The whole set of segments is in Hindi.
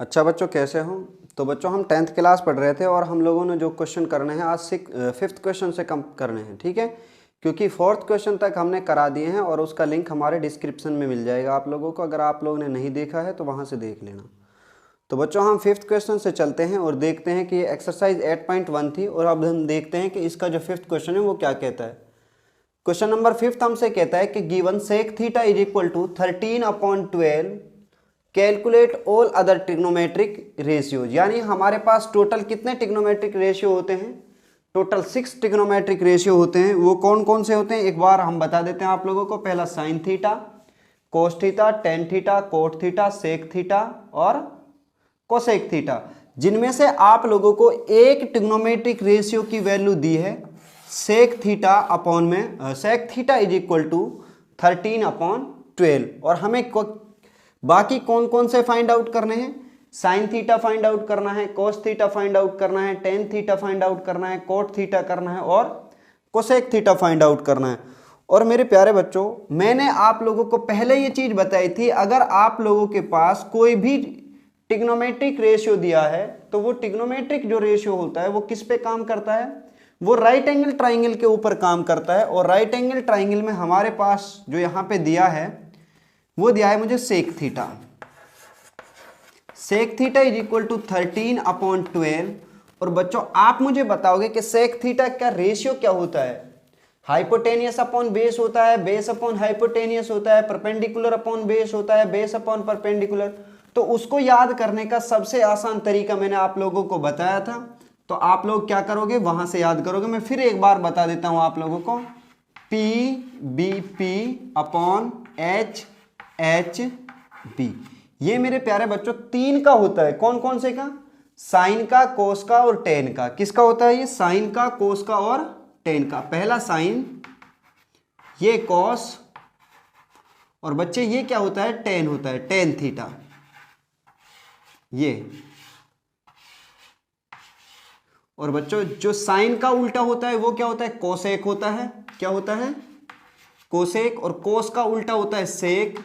अच्छा बच्चों, कैसे हो? तो बच्चों हम 10th क्लास पढ़ रहे थे और हम लोगों ने जो क्वेश्चन करने हैं आज 5th क्वेश्चन से कम करने हैं, ठीक है? क्योंकि 4th क्वेश्चन तक हमने करा दिए हैं और उसका लिंक हमारे डिस्क्रिप्शन में मिल जाएगा आप लोगों को। अगर आप लोगों ने नहीं देखा है तो वहाँ से देख लेना। तो बच्चों हम 5th क्वेश्चन से चलते हैं और देखते हैं कि ये एक्सरसाइज 8.1 थी और अब हम देखते हैं कि इसका जो 5th क्वेश्चन है वो क्या कहता है। क्वेश्चन नंबर 5 हमसे कहता है कि given sec theta is equal to 13/12 calculate all other trigonometric ratios. यानी हमारे पास टोटल कितने ट्रिग्नोमेट्रिक रेशियो होते हैं? टोटल 6 ट्रिग्नोमेट्रिक रेशियो होते हैं। वो कौन कौन से होते हैं एक बार हम बता देते हैं आप लोगों को। पहला sine theta, cos theta, tan theta, cot theta, sec theta और कोसेक थीटा, जिनमें से आप लोगों को एक ट्रिग्नोमेट्रिक रेशियो की वैल्यू दी है सेक थीटा अपॉन में sec theta is equal to 13/12 और हमें बाकी कौन कौन से फाइंड आउट करने हैं? साइन थीटा फाइंड आउट करना है, कोस थीटा फाइंड आउट करना है, टेन थीटा फाइंड आउट करना है, कोट थीटा करना है और कोसेक थीटा फाइंड आउट करना है। और मेरे प्यारे बच्चों, मैंने आप लोगों को पहले ये चीज बताई थी, अगर आप लोगों के पास कोई भी ट्रिग्नोमेट्रिक रेशियो दिया है तो वो ट्रिग्नोमेट्रिक जो रेशियो होता है वो किस पे काम करता है? वो राइट एंगल ट्राइंगल के ऊपर काम करता है। और राइट एंगल ट्राइंगल में हमारे पास जो यहाँ पे दिया है वो दिया है मुझे sec theta. Sec theta is equal to 13/12। और बच्चों आप मुझे बताओगे कि सेक थीटा का रेशियो क्या होता है? हाइपोटेनियस अपॉन बेस होता है, बेस अपॉन हाइपोटेनियस होता है, परपेंडिकुलर अपॉन बेस होता है, बेस अपॉन परपेंडिकुलर। तो उसको याद करने का सबसे आसान तरीका मैंने आप लोगों को बताया था। तो आप लोग क्या करोगे, वहां से याद करोगे। मैं फिर एक बार बता देता हूं आप लोगों को। P B P upon H H B, ये मेरे प्यारे बच्चों 3 का होता है। कौन कौन से का? साइन का, कोस का और टेन का। किसका होता है ये? साइन का, कोस का और टेन का। पहला साइन, ये कोस और बच्चे ये क्या होता है? टेन होता है, टेन थीटा ये। और बच्चों जो साइन का उल्टा होता है वो क्या होता है? कोसेक होता है। क्या होता है? कोसेक। और कोस का उल्टा होता है सेक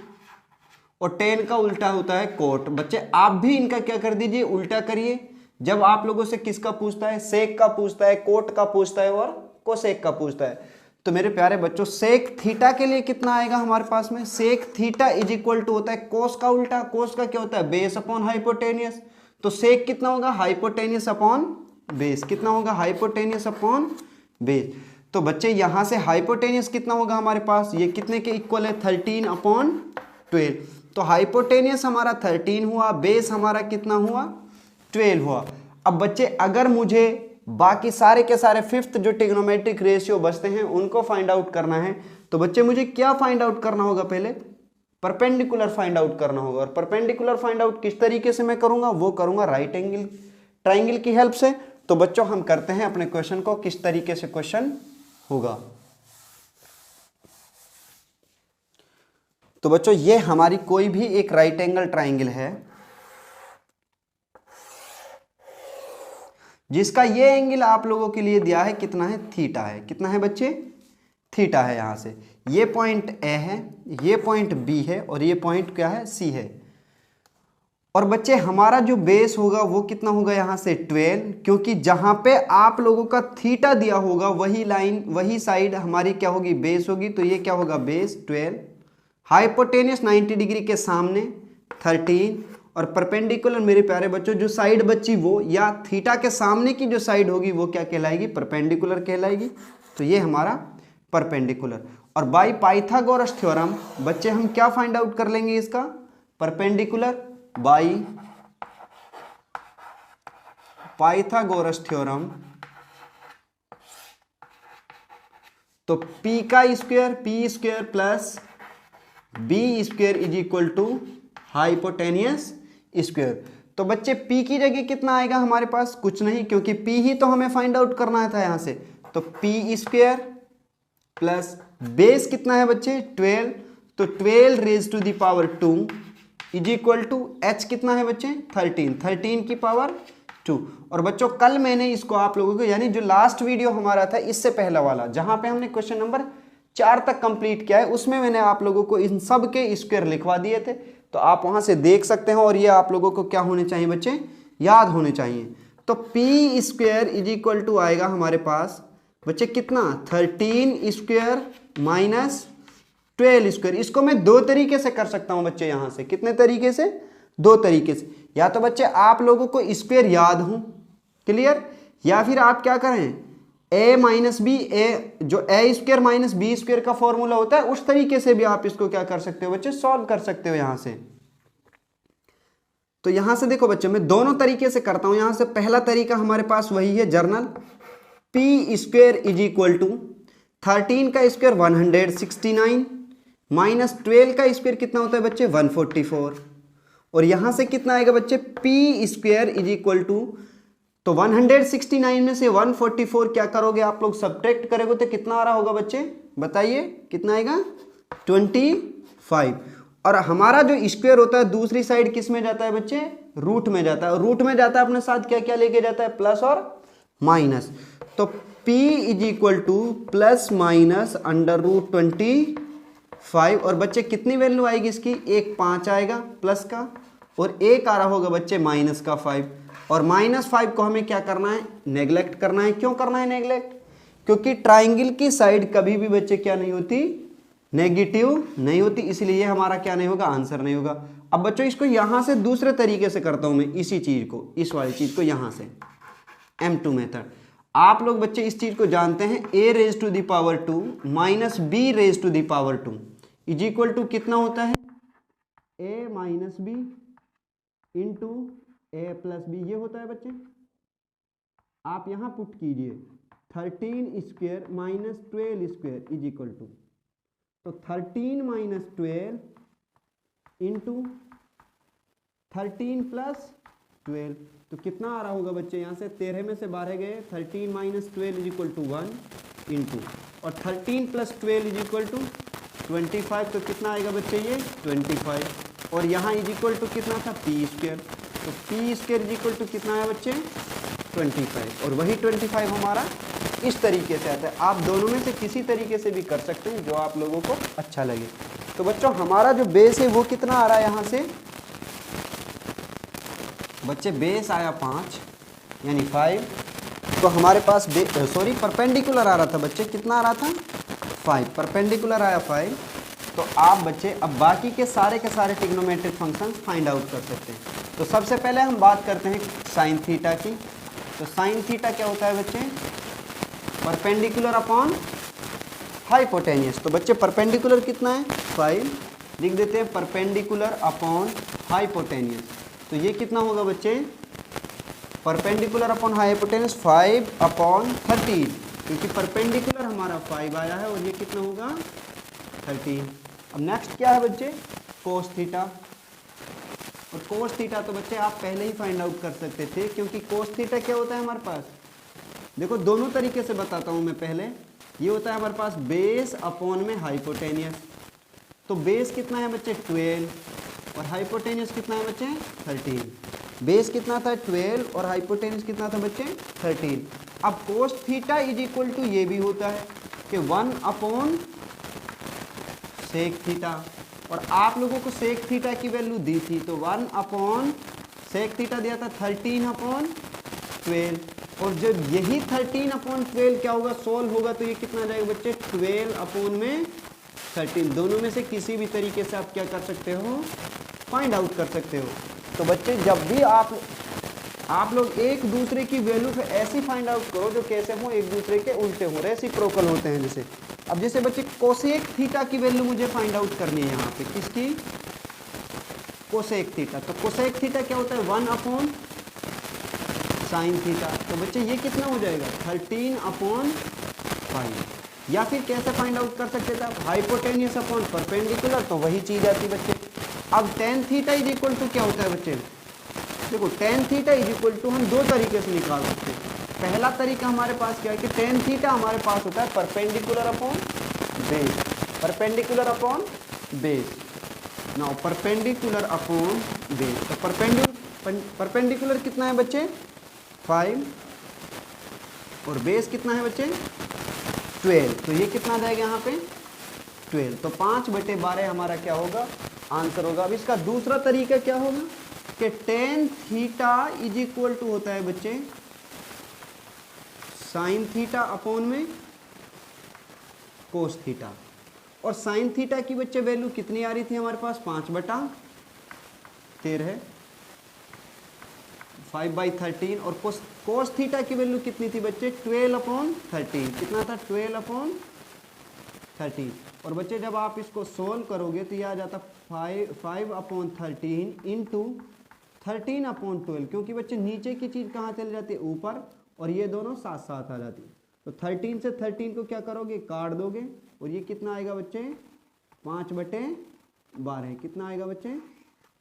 और टेन का उल्टा होता है कोट। बच्चे आप भी इनका क्या कर दीजिए, उल्टा करिए। जब आप लोगों से किसका पूछता है? सेक का पूछता है, कोट का पूछता है और कोसेक का पूछता है। तो मेरे प्यारे बच्चों सेक थीटा के लिए कितना आएगा हमारे पास में? Sec theta is equal to होता है कोस का उल्टा। कोस का क्या होता है? Base upon hypotenuse. तो सेक कितना होगा? Hypotenuse upon base. कितना होगा? Hypotenuse upon base. तो बच्चे यहां से हाइपोटेनियस कितना होगा हमारे पास? ये कितने के इक्वल है? 13/12। तो हाइपोटेनियस हमारा 13 हुआ, बेस हमारा कितना हुआ? 12 हुआ। अब बच्चे अगर मुझे बाकी सारे के सारे 5th जो ट्रिग्नोमेट्रिक रेशियो बचते हैं उनको फाइंड आउट करना है, तो बच्चे मुझे क्या फाइंड आउट करना होगा? पहले परपेंडिकुलर फाइंड आउट करना होगा। और परपेंडिकुलर फाइंड आउट किस तरीके से मैं करूंगा? वो करूंगा राइट एंगल ट्राइंगल की हेल्प से। तो बच्चों हम करते हैं अपने क्वेश्चन को, किस तरीके से क्वेश्चन होगा। तो बच्चों ये हमारी कोई भी एक राइट एंगल ट्राइंगल है जिसका ये एंगल आप लोगों के लिए दिया है कितना है? थीटा है। कितना है बच्चे? थीटा है। यहां से ये पॉइंट ए है, ये पॉइंट बी है और ये पॉइंट क्या है? सी है। और बच्चे हमारा जो बेस होगा वो कितना होगा? यहां से 12, क्योंकि जहां पे आप लोगों का थीटा दिया होगा वही लाइन, वही साइड हमारी क्या होगी? बेस होगी। तो ये क्या होगा? बेस 12, हाइपोटेनियस 90 डिग्री के सामने 13 और परपेंडिकुलर मेरे प्यारे बच्चों जो साइड बची वो, या थीटा के सामने की जो साइड होगी वो क्या कहलाएगी? परपेंडिकुलर कहलाएगी। तो ये हमारा परपेंडिकुलर। और बाय पाइथागोरस थ्योरम बच्चे हम क्या फाइंड आउट कर लेंगे इसका? Perpendicular by Pythagoras theorem. तो पी का square, P square plus B square is equal to hypotenuse square. तो बच्चे p की जगह कितना आएगा हमारे पास? कुछ नहीं, क्योंकि p ही तो हमें फाइंड आउट करना था यहां से। तो पी स्क्वायर प्लस बेस कितना है बच्चे? 12। तो 12 raise to the power 2 is equal to h कितना है बच्चे? 13 की पावर 2। और बच्चों कल मैंने इसको आप लोगों को, यानी जो लास्ट वीडियो हमारा था इससे पहला वाला, जहां पे हमने क्वेश्चन नंबर 4 तक कंप्लीट किया है, उसमें मैंने आप लोगों को इन सब के स्क्वायर लिखवा दिए थे, तो आप वहां से देख सकते हैं। और ये आप लोगों को क्या होने चाहिए बच्चे, याद होने चाहिए। तो P square is equal to आएगा हमारे पास बच्चे कितना, 13 स्क्वायर माइनस 12 स्क्वायर। इसको मैं दो तरीके से कर सकता हूं बच्चे, यहां से कितने तरीके से, दो तरीके से। या तो बच्चे आप लोगों को स्क्वायर याद हो, क्लियर, या फिर आप क्या करें, ए माइनस बी, ए जो ए स्क्वायर माइनस बी स्क्वायर का फॉर्मूला होता है उस तरीके से भी आप इसको क्या कर सकते हो बच्चे, सॉल्व कर सकते हो यहां से। तो यहां से देखो बच्चे मैं दोनों तरीके से करता हूं। यहां से पहला तरीका हमारे पास वही है general, P square is equal to 13 का स्क्वायर 169 माइनस 12 का स्क्वायर कितना होता है बच्चे, 144। और यहां से कितना आएगा बच्चे, P square is equal to, तो 169 में से 144 क्या करोगे आप लोग, सब्ट्रैक्ट करोगे तो कितना आ रहा होगा बच्चे, बताइए कितना आएगा, 25। और हमारा जो स्क्वायर होता है दूसरी साइड किस में जाता है बच्चे, रूट में जाता है। और रूट में जाता है अपने साथ क्या क्या लेके जाता है, प्लस और माइनस। तो p is equal to plus minus under root 25। और बच्चे कितनी वैल्यू आएगी इसकी, एक 5 आएगा प्लस का, और एक आ रहा होगा बच्चे माइनस का 5। और -5 को हमें क्या करना है, नेग्लेक्ट करना है। क्यों करना है नेग्लेक्ट, क्योंकि ट्राइंगल की साइड कभी भी बच्चे क्या नहीं होती, नेगेटिव नहीं होती, इसलिए हमारा क्या नहीं होगा, आंसर नहीं होगा। अब बच्चों इसको यहां से दूसरे तरीके से करता हूं मैं, इसी चीज को, इस वाली चीज को यहां से M2 मेथड। आप लोग बच्चे इस चीज को जानते हैं, a raise to the power 2 minus b raise to the power 2 is equal to कितना होता है, a minus B into A plus B, ये होता है बच्चे। आप यहां पुट कीजिए 13 square minus 12 square is equal to, तो 13 माइनस 12 इंटू 13 प्लस 12, तो कितना आ रहा होगा बच्चे, यहाँ से 13 में से 12 गए, 13 minus 12 is equal to 1 into, और 13 प्लस 12 इज इक्वल टू 25, तो कितना आएगा बच्चे ये 25। और यहाँ इज इक्वल टू कितना था, पी स्क्वायर, तो P square is equal to कितना है बच्चे 25। और वही 25 हमारा इस तरीके से आता है। आप दोनों में से किसी तरीके से भी कर सकते हैं जो आप लोगों को अच्छा लगे। तो बच्चों हमारा जो बेस है वो कितना आ रहा है, यहाँ से बच्चे बेस आया 5 यानी 5, तो हमारे पास परपेंडिकुलर आ रहा था बच्चे, कितना आ रहा था 5, परपेंडिकुलर आया 5। तो आप बच्चे अब बाकी के सारे ट्रिग्नोमेट्रिक फंक्शंस फाइंड आउट कर सकते हैं। तो सबसे पहले हम बात करते हैं साइन थीटा की। तो साइन थीटा क्या होता है बच्चे, परपेंडिकुलर अपॉन हाइपोटेन्यूस। तो बच्चे परपेंडिकुलर कितना है 5, लिख देते हैं परपेंडिकुलर अपॉन हाइपोटेन्यूस। तो ये कितना होगा बच्चे, परपेंडिकुलर अपॉन हाइपोटेन्यूस 5 अपॉन 13, क्योंकि परपेंडिकुलर हमारा 5 आया है, और ये कितना होगा 13। अब नेक्स्ट क्या है बच्चे, कोस थीटा। और कोस थीटा तो बच्चे आप पहले ही फाइंड आउट कर सकते थे, क्योंकि कोस थीटा क्या होता है हमारे पास, देखो दोनों तरीके से बताता हूं मैं। पहले ये होता है हमारे पास बेस अपॉन में हाइपोटेनियस। तो बेस कितना है बच्चे 12 और हाइपोटेनियस कितना है बच्चे 13। बेस कितना था 12 और हाइपोटेनियस कितना था बच्चे 13। अब cos theta is equal to ये भी होता है कि 1 अपॉन सेक थीटा, और आप लोगों को सेक थीटा की वैल्यू दी थी, तो 1 अपॉन सेक थीटा दिया था 13 अपॉन 12। और जब यही 13 अपॉन 12 क्या होगा, सोल्व होगा, तो ये कितना आ जाएगा बच्चे 12 अपॉन में 13। दोनों में से किसी भी तरीके से आप क्या कर सकते हो, फाइंड आउट कर सकते हो। तो बच्चे जब भी आप लोग एक दूसरे की वैल्यू पे ऐसी फाइंड आउट करो जो कैसे हो, एक दूसरे के उल्टे हो, रेसिप्रोकल होते हैं। जैसे अब जैसे बच्चे कोसेक थीटा की वैल्यू मुझे फाइंड आउट करनी है यहाँ पे, किसकी, कोसेक थीटा। तो कोसेक थीटा क्या होता है 1 अपॉन साइन थीटा। तो बच्चे ये कितना हो जाएगा 13 अपॉन 5। या फिर कैसे फाइंड आउट कर सकते थे आप, हाइपोटेनियस अपॉन परपेंडिकुलर, तो वही चीज आती बच्चे। अब tan theta is equal to क्या होता है बच्चे, देखो tan theta is equal to हम दो तरीके से निकाल सकते हैं। पहला तरीका हमारे पास क्या है कि टेन थीटा हमारे पास होता है perpendicular upon base, perpendicular upon base. Now perpendicular upon base, तो परपेंडिकुलर कितना है बच्चे 5 और बेस कितना है बच्चे 12, तो ये कितना आ जाएगा यहाँ पे 12। तो 5/12 हमारा क्या होगा, आंसर होगा। अब इसका दूसरा तरीका क्या होगा कि tan थीटा इज इक्वल टू होता है बच्चे sin थीटा अपॉन में cos थीटा। और sin थीटा की बच्चे वैल्यू कितनी आ रही थी हमारे पास, 5/13, 5/13। और cos थीटा की वैल्यू कितनी थी बच्चे, 12/13। कितना था, 12/13। और बच्चे जब आप इसको सोल्व करोगे तो यह आ जाता 5/13 इंटू 13/12, क्योंकि बच्चे नीचे की चीज़ कहाँ चली जाती है, ऊपर, और ये दोनों साथ साथ आ जाती है। तो 13 से 13 को क्या करोगे, काट दोगे, और ये कितना आएगा बच्चे, 5/12। कितना आएगा बच्चे,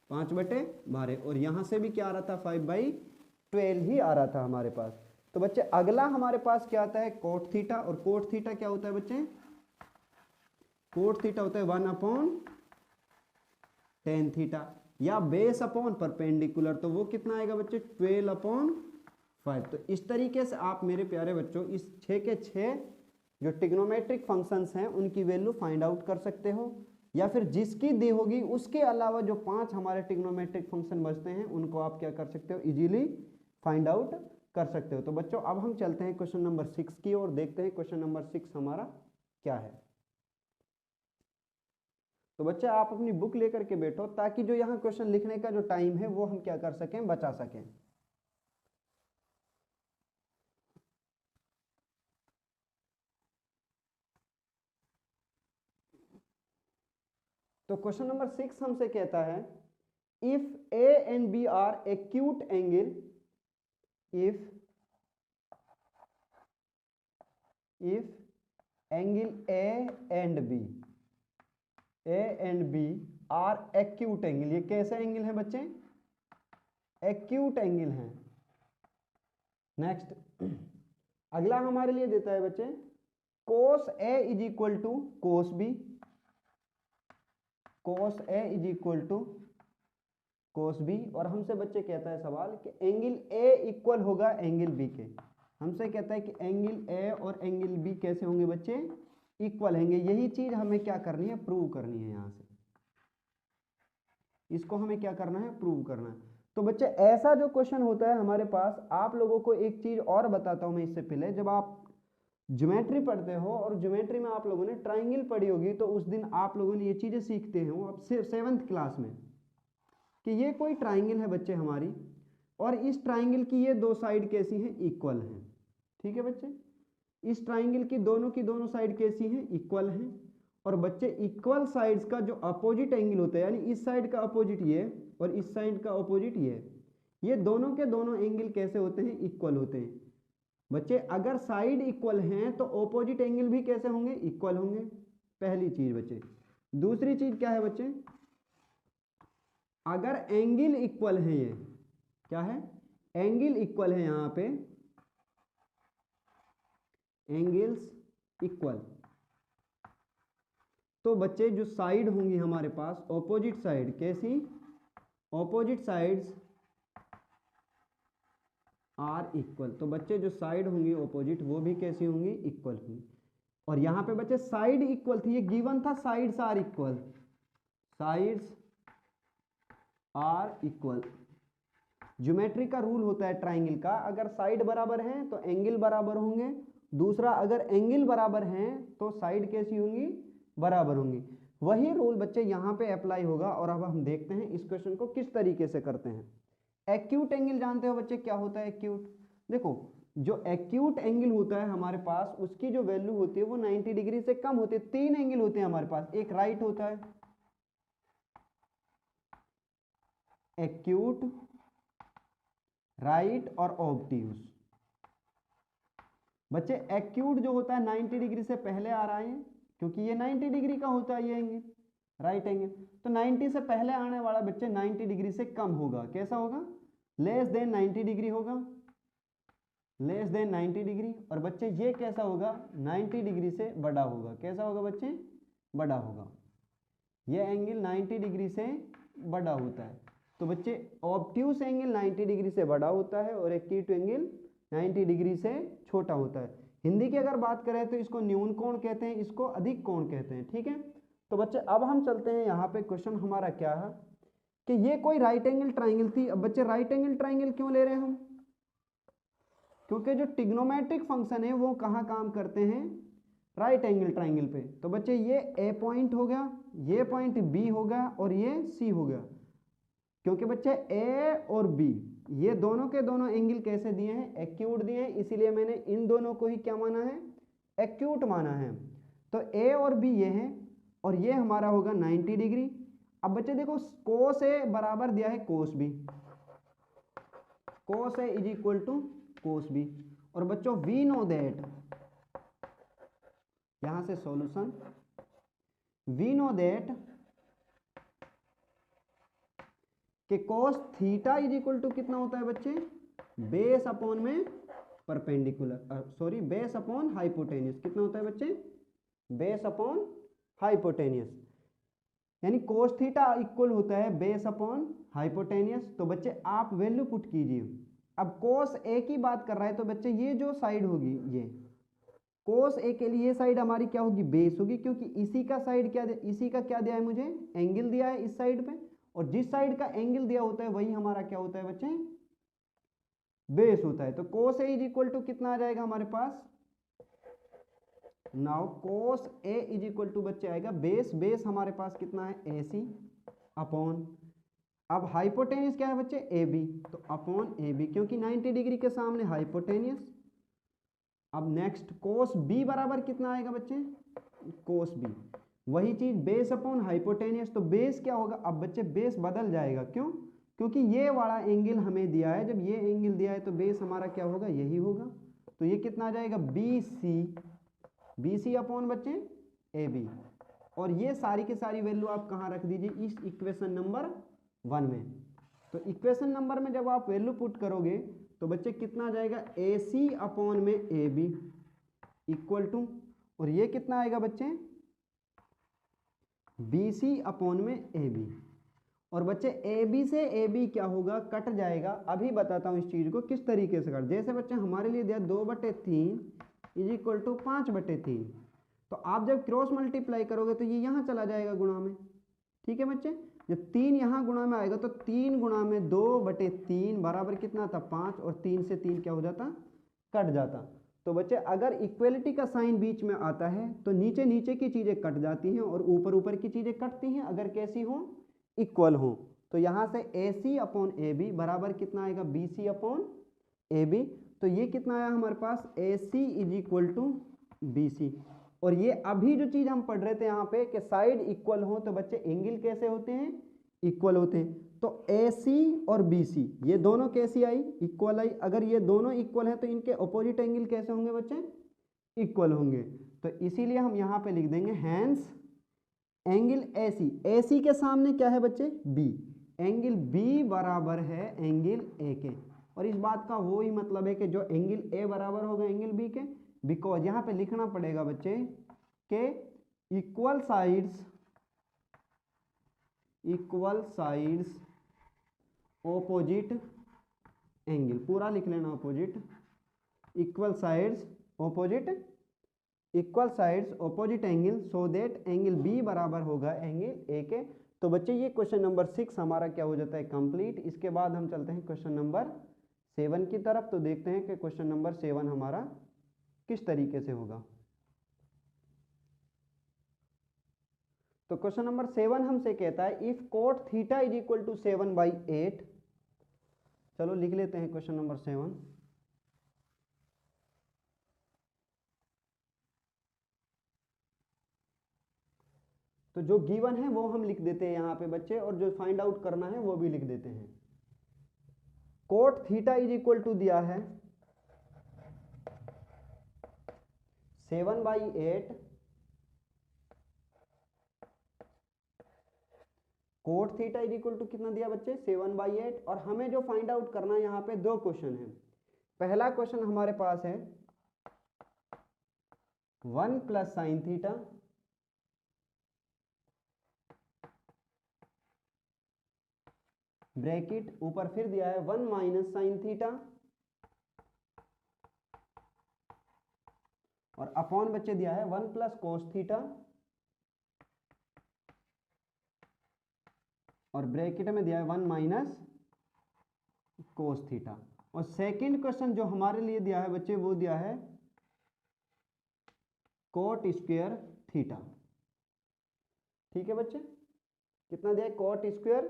5/12। और यहाँ से भी क्या आ रहा था, 5/12 ही आ रहा था हमारे पास। तो बच्चे अगला हमारे पास क्या आता है, कोट थीटा। और कोट थीटा क्या होता है बच्चे, कोट थीटा होता है 1/tan थीटा, या बेस अपॉन परपेंडिकुलर। तो वो कितना आएगा बच्चे, 12/5। तो इस तरीके से आप मेरे प्यारे बच्चों इस 6 के 6 जो ट्रिग्नोमेट्रिक फंक्शंस हैं उनकी वैल्यू फाइंड आउट कर सकते हो, या फिर जिसकी दी होगी उसके अलावा जो 5 हमारे ट्रिग्नोमेट्रिक फंक्शन बचते हैं उनको आप क्या कर सकते हो, इजीली फाइंड आउट कर सकते हो। तो बच्चों अब हम चलते हैं क्वेश्चन नंबर 6 की ओर, देखते हैं क्वेश्चन नंबर 6 हमारा क्या है। तो बच्चे आप अपनी बुक लेकर के बैठो, ताकि जो यहाँ क्वेश्चन लिखने का जो टाइम है वो हम क्या कर सकें, बचा सकें। तो क्वेश्चन नंबर 6 हमसे कहता है, if A and B are acute angle, if angle A and B are acute angle. ये कैसे एंगल है बच्चे, एक्यूट एंगल है। नेक्स्ट अगला हमारे लिए देता है बच्चे, cos A is equal to cos B, cos A is equal to cos B। और हमसे बच्चे कहता है सवाल कि एंगल A इक्वल होगा एंगल B के। हमसे कहता है कि एंगल A और एंगल B कैसे होंगे बच्चे, इक्वल होंगे। यही चीज हमें क्या करनी है, प्रूव करनी है। यहां से इसको हमें क्या करना है, प्रूव करना है। तो बच्चे ऐसा जो क्वेश्चन होता है हमारे पास, आप लोगों को एक चीज और बताता हूं मैं इससे पहले। जब आप ज्योमेट्री पढ़ते हो और ज्योमेट्री में आप लोगों ने ट्राइंगल पढ़ी होगी, तो उस दिन आप लोगों ने ये चीजें सीखते हो अब 7th क्लास में, कि ये कोई ट्राइंगल है बच्चे हमारी, और इस ट्राइंगल की ये दो साइड कैसी हैं, इक्वल हैं। ठीक है बच्चे, इस ट्राइंगल की दोनों साइड कैसी हैं, इक्वल हैं। और बच्चे इक्वल साइड्स का जो अपोजिट एंगल होता है, यानी इस साइड का अपोजिट ये और इस साइड का अपोजिट ये दोनों के दोनों एंगल कैसे होते हैं, इक्वल होते हैं। बच्चे अगर साइड इक्वल हैं तो ऑपोजिट एंगल भी कैसे होंगे, इक्वल होंगे। पहली चीज बच्चे। दूसरी चीज क्या है बच्चे, अगर एंगल इक्वल है, ये क्या है, एंगल इक्वल है, यहां पे एंगल्स इक्वल, तो बच्चे जो साइड होंगी हमारे पास ऑपोजिट साइड, कैसी, ऑपोजिट साइड्स आर इक्वल। तो बच्चे जो साइड होंगी ऑपोजिट वो भी कैसी होंगी, इक्वल होंगी। और यहां पे बच्चे साइड इक्वल थी, ये गिवन था sides are equal, sides are equal. Geometry का रूल होता है ट्राइंगल का, अगर साइड बराबर है तो एंगल बराबर होंगे। दूसरा, अगर एंगल बराबर हैं तो साइड कैसी होंगी, बराबर होंगी। वही रूल बच्चे यहां पे अप्लाई होगा। और अब हम देखते हैं इस क्वेश्चन को किस तरीके से करते हैं। एक्यूट एंगल जानते हो बच्चे, क्या होता है एक्यूट, देखो जो एक्यूट एंगल होता है हमारे पास, उसकी जो वैल्यू होती है वो 90 डिग्री से कम होती है। 3 एंगल होते हैं हमारे पास, एक राइट होता है एक्यूट, राइट और ऑब्ट्यूज। बच्चे एक्यूट जो होता है 90 डिग्री से पहले आ रहा है, क्योंकि ये 90 डिग्री का होता है ये एंगल, राइट एंगल। तो 90 से पहले आने वाला बच्चे 90 डिग्री से कम होगा, कैसा होगा, लेस देन 90 डिग्री होगा, लेस देन 90 डिग्री। और बच्चे ये कैसा होगा, 90 डिग्री से बड़ा होगा, कैसा होगा बच्चे, बड़ा होगा। ये एंगल 90 डिग्री से बड़ा होता है। तो बच्चे ऑब्ट्यूस एंगल 90 डिग्री से बड़ा होता है और एक्यूट एंगल 90 डिग्री से छोटा होता है। हिंदी की अगर बात करें तो इसको न्यून कोण कहते हैं, इसको अधिक कोण कहते हैं। ठीक है, तो बच्चे अब हम चलते हैं यहाँ पे, क्वेश्चन हमारा क्या है कि ये कोई राइट एंगल ट्राइंगल थी। अब बच्चे राइट एंगल ट्राइंगल क्यों ले रहे हैं हम, क्योंकि जो ट्रिग्नोमेट्रिक फंक्शन है वो कहाँ काम करते हैं, राइट एंगल ट्राइंगल पे। तो बच्चे ये ए पॉइंट हो गया, ये पॉइंट बी हो गया और ये सी हो गया, क्योंकि बच्चे ए और बी ये दोनों के दोनों एंगल कैसे दिए हैं, एक्यूट दिए हैं, इसीलिए मैंने इन दोनों को ही क्या माना है, एक्यूट माना है। तो ए और बी ये हैं और ये हमारा होगा 90 डिग्री। अब बच्चे देखो कोस ए बराबर दिया है cos B, cos A is equal to cos B. और बच्चों वी नो दैट, यहां से सॉल्यूशन, वी नो दैट कि cos theta is equal to कितना होता है बच्चे, बेस अपॉन में perpendicular, sorry base upon hypotenuse. कितना होता है बच्चे, बेस अपॉन हाइपोटेन्यूस, यानी कोस थीटा इक्वल होता है बेस अपॉन हाइपोटेन्यूस। तो बच्चे आप वैल्यू पुट कीजिए। अब कोस ए की बात कर रहा है तो बच्चे ये जो साइड होगी, ये कोस ए के लिए साइड हमारी क्या होगी, बेस होगी, क्योंकि इसी का साइड क्या, इसी का क्या दिया है मुझे, एंगल दिया है इस साइड पे, और जिस साइड का एंगल दिया होता है वही हमारा क्या होता है बच्चे, बेस होता है। तो cos A is equal to कितना आ जाएगा हमारे पास, now cos A is equal to बच्चे आएगा बेस, बेस हमारे पास कितना है ए सी अपॉन, अब हाइपोटेन्यूस क्या है बच्चे ए बी, तो अपॉन ए बी, क्योंकि 90 डिग्री के सामने हाइपोटेन्यूस। अब नेक्स्ट कोस बी बराबर कितना आएगा बच्चे, कोस बी, वही चीज बेस अपॉन हाइपोटेन्यूस। तो बेस क्या होगा, अब बच्चे बेस बदल जाएगा, क्यों, क्योंकि ये वाला एंगल हमें दिया है, जब ये एंगल दिया है तो बेस हमारा क्या होगा, यही होगा। तो ये कितना आ जाएगा B C, B C upon बच्चे ए बी। और ये सारी की सारी वैल्यू आप कहाँ रख दीजिए, इस इक्वेशन नंबर 1 में। तो इक्वेशन नंबर में जब आप वैल्यू पुट करोगे तो बच्चे कितना आ जाएगा, ए सी अपॉन में ए बी इक्वल टू, और ये कितना आएगा बच्चे, बी सी अपॉन में ए बी। और बच्चे ए बी से ए बी क्या होगा, कट जाएगा। अभी बताता हूँ इस चीज़ को किस तरीके से कर, जैसे बच्चे हमारे लिए दिया 2/3 इज इक्वल टू 5/3, तो आप जब क्रॉस मल्टीप्लाई करोगे तो ये यहाँ चला जाएगा गुणा में, ठीक है बच्चे। जब 3 यहाँ गुणा में आएगा तो 3 गुणा में 2/3 बराबर कितना था 5, और 3 से 3 क्या हो जाता, कट जाता। तो बच्चे अगर इक्वलिटी का साइन बीच में आता है तो नीचे नीचे की चीज़ें कट जाती हैं और ऊपर ऊपर की चीज़ें कटती हैं, अगर कैसी हो, इक्वल हो। तो यहाँ से ए सी अपॉन ए बी बराबर कितना आएगा, B C upon A B. तो ये कितना आया हमारे पास, A C is equal to B C. और ये अभी जो चीज़ हम पढ़ रहे थे यहाँ पे कि साइड इक्वल हो तो बच्चे एंगल कैसे होते हैं, इक्वल होते हैं। तो ए सी और बी सी ये दोनों कैसी आई, इक्वल आई। अगर ये दोनों इक्वल है तो इनके अपोजिट एंगल कैसे होंगे बच्चे, इक्वल होंगे। तो इसीलिए हम यहाँ पे लिख देंगे हैंस एंगल ए सी, ए सी के सामने क्या है बच्चे, बी, एंगल बी बराबर है एंगल ए के। और इस बात का वो ही मतलब है कि जो एंगल ए बराबर होगा एंगल बी के, बिकॉज यहाँ पे लिखना पड़ेगा बच्चे के इक्वल साइड्स ऑपोजिट एंगल, पूरा लिख लेना opposite, equal sides opposite angle, so that angle B बराबर होगा एंगल ए के। तो बच्चे ये क्वेश्चन नंबर 6 हमारा क्या हो जाता है, कंप्लीट। इसके बाद हम चलते हैं क्वेश्चन नंबर 7 की तरफ। तो देखते हैं कि क्वेश्चन नंबर 7 हमारा किस तरीके से होगा। तो क्वेश्चन नंबर 7 हमसे कहता है if cot theta is equal to 7/8। चलो लिख लेते हैं क्वेश्चन नंबर 7। तो जो गिवन है वो हम लिख देते हैं यहाँ पे बच्चे, और जो फाइंड आउट करना है वो भी लिख देते हैं। Cot theta is equal to दिया है 7/8 cot theta is equal to कितना दिया बच्चे, 7/8। और हमें जो फाइंड आउट करना है यहाँ पे 2 क्वेश्चन है। पहला क्वेश्चन हमारे पास है 1 प्लस साइन थीटा ब्रैकेट ऊपर फिर दिया है 1 माइनस साइन थीटा, और अपॉन बच्चे दिया है 1 प्लस कोस थीटा और ब्रैकेट में दिया है 1 माइनस कोस थीटा। और सेकंड क्वेश्चन जो हमारे लिए दिया है बच्चे वो दिया है कोट स्क्वायर थीटा। ठीक है बच्चे, कितना दिया है कोट स्क्वायर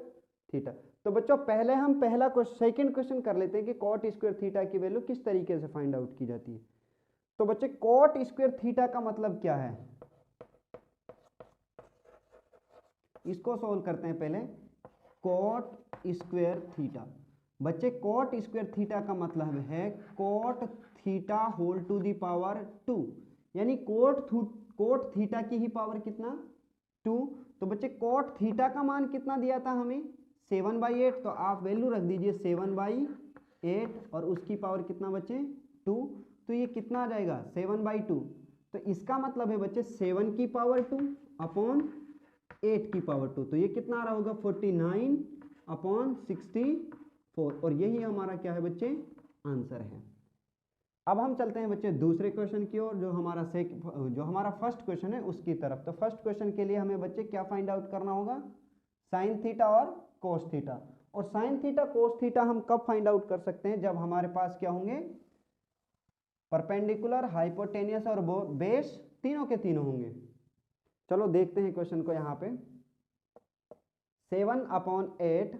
थीटा। तो बच्चों पहले हम सेकंड क्वेश्चन कर लेते हैं कि कोट स्क्वायर थीटा की वैल्यू किस तरीके से फाइंड आउट की जाती है। तो बच्चे कोट स्क्वायर थीटा का मतलब क्या है, इसको सॉल्व करते हैं पहले। कोट स्क्वायर थीटा, बच्चे कोट स्क्वायर थीटा का मतलब है cot theta whole to the power 2, यानी कोट थीटा की ही पावर कितना 2। तो बच्चे कोट थीटा का मान कितना दिया था हमें 7/8, तो आप वैल्यू रख दीजिए 7/8 और उसकी पावर कितना बच्चे 2। तो ये कितना आ जाएगा 7/2। तो इसका मतलब है बच्चे 7 की पावर 2 अपॉन 8 की पावर 2, तो ये कितना आ रहा होगा 49/64। और यही हमारा क्या है बच्चे आंसर है। अब हम चलते हैं बच्चे दूसरे क्वेश्चन की ओर, जो हमारा फर्स्ट क्वेश्चन है उसकी तरफ। तो फर्स्ट क्वेश्चन के लिए हमें बच्चे क्या फाइंड आउट करना होगा, साइन थीटा और कोस थीटा। और साइन थीटा कोस थीटा हम कब फाइंड आउट कर सकते हैं, जब हमारे पास क्या होंगे परपेंडिकुलर, हाइपोटेनियस और बेस तीनों के तीनों होंगे। चलो देखते हैं क्वेश्चन को। यहाँ पे 7/8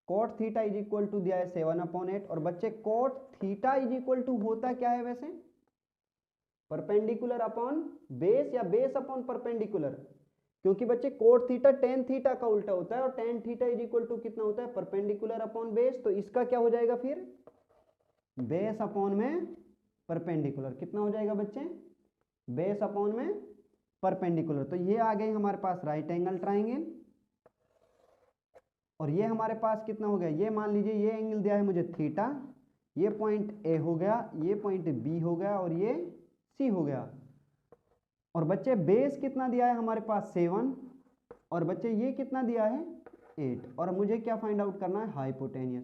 cot theta is equal to दिया है 7/8। और बच्चे cot theta is equal to होता क्या है वैसे, परपेंडिकुलर अपॉन बेस या बेस अपॉन परपेंडिकुलर, क्योंकि बच्चे कोट थीटा टेन थीटा का उल्टा होता है और tan theta is equal to कितना होता है परपेंडिकुलर अपॉन बेस। तो इसका क्या हो जाएगा फिर बेस अपॉन में परपेंडिकुलर, कितना हो जाएगा बच्चे बेस अपॉन में परपेंडिकुलर। तो ये आ गई हमारे पास राइट एंगल ट्राइंगल। और ये हमारे पास कितना हो गया, ये मान लीजिए ये एंगल दिया है मुझे थीटा, ये पॉइंट ए हो गया, ये पॉइंट बी हो गया और ये सी हो गया। और बच्चे बेस कितना दिया है हमारे पास 7, और बच्चे ये कितना दिया है 8। और मुझे क्या फाइंड आउट करना है हाइपोटेनियस।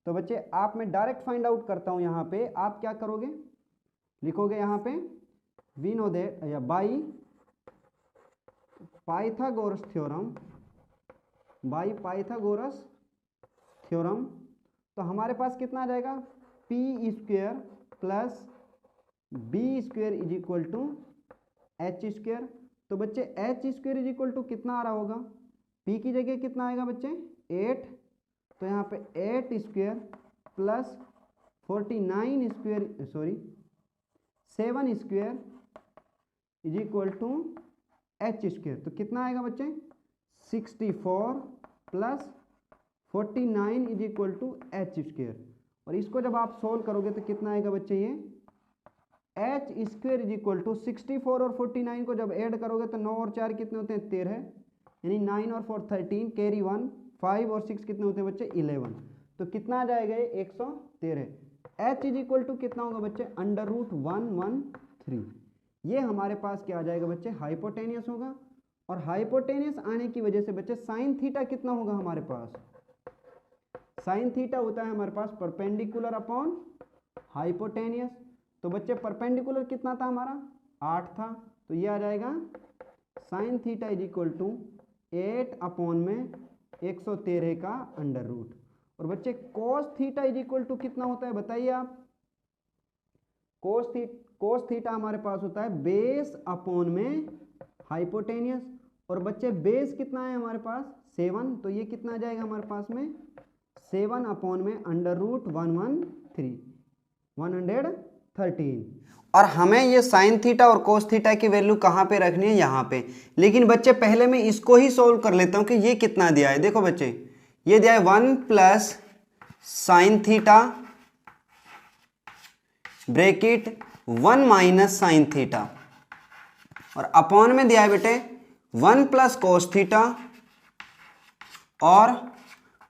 तो बच्चे आप मैं डायरेक्ट फाइंड आउट करता हूं। यहाँ पे आप क्या करोगे, लिखोगे यहाँ पे वी नो दैट या बाई पाइथागोरस थ्योरम, तो हमारे पास कितना आ जाएगा P square plus B square is equal to H square. तो बच्चे H square is equal to कितना आ रहा होगा, पी की जगह कितना आएगा बच्चे 8, तो यहाँ पे 8 square plus 7 square is equal to H square. तो कितना आएगा बच्चे 64 plus 49 is equal to H square. और इसको जब आप सोल्व करोगे तो कितना आएगा बच्चे ये H square is equal to 64 और 49 को जब ऐड करोगे तो 9 और 4 कितने होते हैं 13, यानी 9 और 4 13, कैरी 1, 5 और 6 कितने होते हैं बच्चे 11। तो कितना आ जाएगा ये 113। एच इज इक्वल टू कितना होगा बच्चे √113। ये हमारे पास क्या आ जाएगा बच्चे हाइपोटेनियस होगा। और हाइपोटेनियस आने की वजह से बच्चे साइन थीटा कितना होगा हमारे पास, साइन थीटा होता है हमारे पास परपेंडिकुलर अपॉन हाइपोटेनियस। तो बच्चे परपेंडिकुलर कितना था हमारा 8 था, तो ये आ जाएगा sine theta is equal to 8 upon में 113 का अंडर रूट। और बच्चे cos theta is equal to कितना होता है बताइए आप, कोस थीटा हमारे पास होता है बेस अपॉन में हाइपोटेनियस। और बच्चे बेस कितना है हमारे पास 7, तो ये कितना आ जाएगा हमारे पास में 7 अपॉन में √113। और हमें ये साइन थीटा और कोस थीटा की वैल्यू कहाँ पे रखनी है यहाँ पे। लेकिन बच्चे पहले मैं इसको ही सोल्व कर लेता हूँ कि ये कितना दिया है। देखो बच्चे ये दिया है 1 plus sine theta bracket 1 minus sine theta, और अपॉन में दिया है बेटे 1 प्लस कोस थीटा और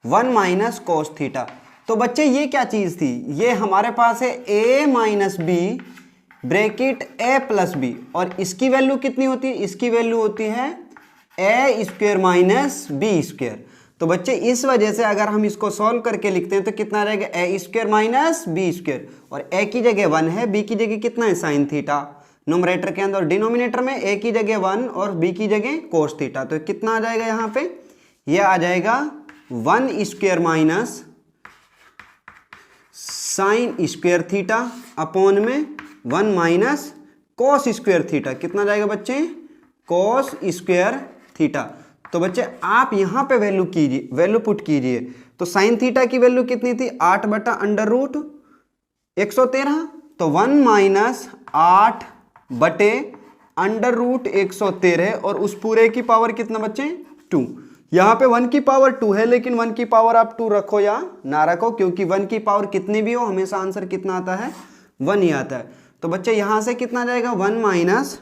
1 माइनस कोस थीटा। तो बच्चे ये क्या चीज थी, ये हमारे पास है a minus B bracket a plus B, और इसकी वैल्यू कितनी होती है, इसकी वैल्यू होती है a square minus B square. तो बच्चे इस वजह से अगर हम इसको सॉल्व करके लिखते हैं तो कितना रहेगा a square minus B square, और a की जगह 1 है, b की जगह कितना है साइन थीटा न्यूमरेटर के अंदर, और डिनोमिनेटर में a की जगह 1 और b की जगह कोस थीटा। तो कितना आ जाएगा यहाँ पे, ये आ जाएगा 1 square minus sine square theta upon में 1 माइनस कॉस स्क्वायर थीटा। कितना जाएगा बच्चे? Cos square theta. तो बच्चे आप यहां पे वैल्यू कीजिए, वैल्यू पुट कीजिए। तो साइन थीटा की वैल्यू कितनी थी? 8 बटा अंडर रूट 113। तो 1 माइनस 8 बटे अंडर रूट 113 और उस पूरे की पावर कितना बच्चे? 2। यहाँ पे 1 की पावर 2 है, लेकिन 1 की पावर आप 2 रखो या ना रखो, क्योंकि 1 की पावर कितनी भी हो हमेशा आंसर कितना आता है? 1 ही आता है। तो बच्चे यहाँ से कितना जाएगा? 1 माइनस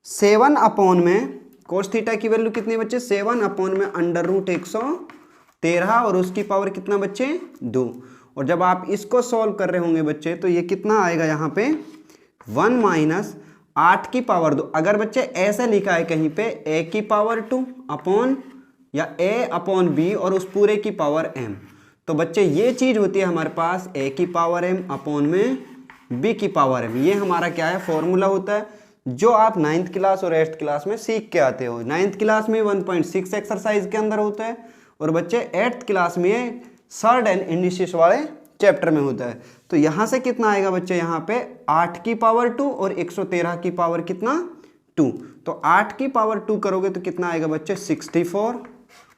7 अपॉन में कोस थीटा की वैल्यू कितनी बच्चे? 7 अपॉन में अंडर रूट 113 और उसकी पावर कितना बच्चे? 2। और जब आप इसको सॉल्व कर रहे होंगे बच्चे तो ये कितना आएगा यहाँ पे? 1 माइनस 8 की पावर 2। अगर बच्चे ऐसे लिखा है कहीं पे a की पावर 2 अपॉन या a अपॉन b और उस पूरे की पावर m, तो बच्चे ये चीज होती है हमारे पास a की पावर m अपॉन में b की पावर m। ये हमारा क्या है? फॉर्मूला होता है जो आप 9th क्लास और 8th क्लास में सीख के आते हो। 9th क्लास में 1.6 एक्सरसाइज के अंदर होता है और बच्चे 8th क्लास में सर्ड एंड इंडिसेस वाले चैप्टर में होता है। तो यहाँ से कितना आएगा बच्चे? यहाँ पे 8 की पावर 2 और 113 की पावर कितना? 2। तो 8 की पावर 2 करोगे तो कितना आएगा बच्चे? 64।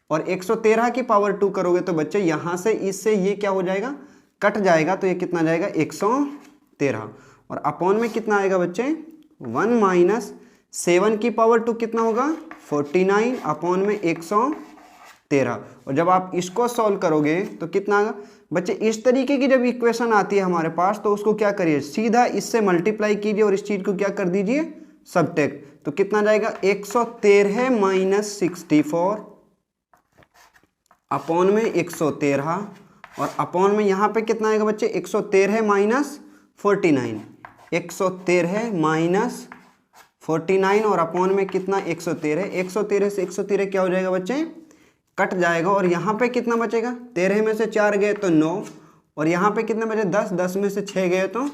और 113 की पावर 2 करोगे तो बच्चे यहाँ से इससे ये क्या हो जाएगा? कट जाएगा। तो ये कितना जाएगा? 113। और अपॉन में कितना आएगा बच्चे? 1 माइनस 7 की पावर 2 कितना होगा? 49 अपॉन में 113। और जब आप इसको सॉल्व करोगे तो कितना आएगा बच्चे? इस तरीके की जब इक्वेशन आती है हमारे पास तो उसको क्या करिए? सीधा इससे मल्टीप्लाई कीजिए और इस चीज को क्या कर दीजिए? सबट्रैक्ट। तो कितना जाएगा? 113 माइनस 64 अपॉन में 113 और अपॉन में यहाँ पे कितना आएगा बच्चे? 113 माइनस 49। 113 माइनस 49 और अपॉन में कितना? 113। 113 से 113 क्या हो जाएगा बच्चे? कट जाएगा। और यहाँ पे कितना बचेगा? 13 में से 4 गए तो 9 और यहाँ पे कितने बचे? 10। 10 में से 6 गए तो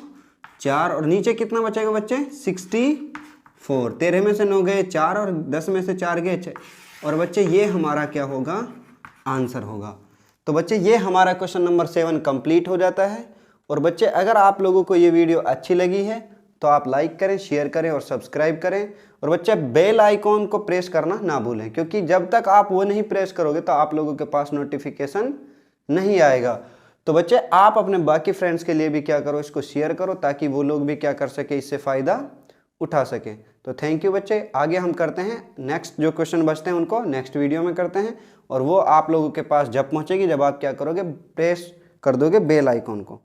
4 और नीचे कितना बचेगा बच्चे? 64। 13 में से 9 गए 4 और 10 में से 4 गए 6 और बच्चे ये हमारा क्या होगा? आंसर होगा। तो बच्चे ये हमारा क्वेश्चन नंबर 7 कंप्लीट हो जाता है। और बच्चे अगर आप लोगों को ये वीडियो अच्छी लगी है तो आप लाइक करें, शेयर करें और सब्सक्राइब करें। और बच्चे बेल आइकॉन को प्रेस करना ना भूलें, क्योंकि जब तक आप वो नहीं प्रेस करोगे तो आप लोगों के पास नोटिफिकेशन नहीं आएगा। तो बच्चे आप अपने बाकी फ्रेंड्स के लिए भी क्या करो? इसको शेयर करो ताकि वो लोग भी क्या कर सके? इससे फ़ायदा उठा सके। तो थैंक यू बच्चे। आगे हम करते हैं नेक्स्ट जो क्वेश्चन बचते हैं उनको नेक्स्ट वीडियो में करते हैं और वो आप लोगों के पास जब पहुँचेगी जब आप क्या करोगे? प्रेस कर दोगे बेल आइकॉन को।